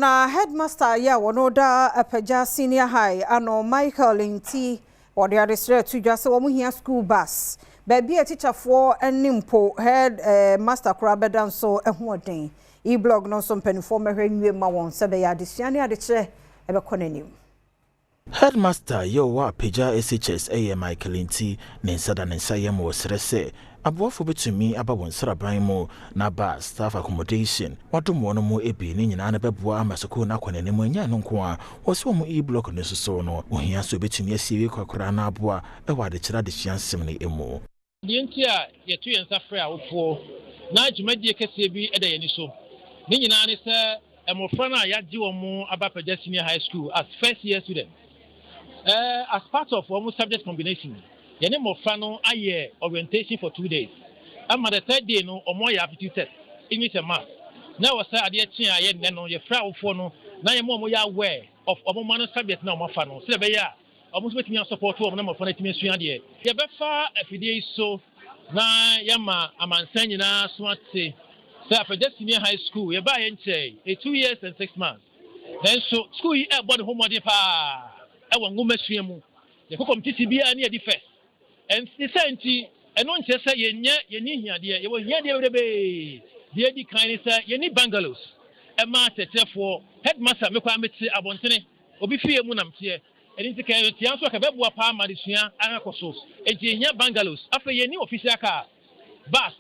na headmaster ya wonoda Apagya Senior High ano Michael Nti or the other to just wo hia school bus baby a teacher for enimpo head master krabedan so ehoden e blog no so mpanifo mehwenwe ma won se be ya desua ne ade kire ebe konanim. Headmaster yo wa Apagya SHS Michael Nti ne nsada ne nsayem wo srese aboafo betumi aba won sraban mu na ba staff accommodation wadomo no mu ebi ne nyina na beboa amasoko na konanim anya no nko a wo se wo e block ne so no ohia so betumi asiewe kwakora na aboa e wade kira de hyiansem ne emu de nti a yetu yensa frɛ awofo na dwumadie kese bi eda yeni so ne nyina ne sɛ emofra na yagye wo mu aba Apagya Senior High School as first year student as part of our subject combination yene mofra no aye orientation for 2 days ama the third day no omo ya aptitude test English and math na we say ade chi aye ne no ye fra awofo no na ye mo ya aware of omo man subject na omo fa no se be ya omo so betimi support omo na mofra na timi asua de ye be fa afidie so na yama amansan nyina so ate say Apagya Senior High School ye ba ye nche 2 years and 6 months then so school e bo the homework pa e wa ngoma sua mu ye ko committee bia na ye di first and the senti eno nche say ye ni hiade ye wo hiade we be de di kan ni say ye ni bungalows e ma tetefo headmaster me kwa meti abontene obi fie mu namte eni tika ti anso ka beboa pa ma de sua akakoso enti hia bungalows afa ye ni official car bus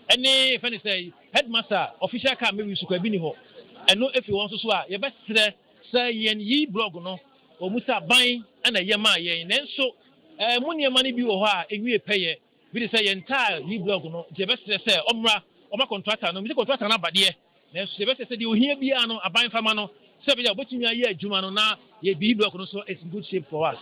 eni fani say headmaster official car me wi su kwa bi ni ho eno efi won so a ye betre say ye yi blog no o musa ban ana ye ma ye nenso muni mani bi wo ha enwie peye bi de say entire yi blog no je betre say omra oma contractor no mi contractor na bade nenso je betre say de ohia bia no aban fama no say be ya obetumi aye adwuma no na ye bi blog no so is in good shape for us.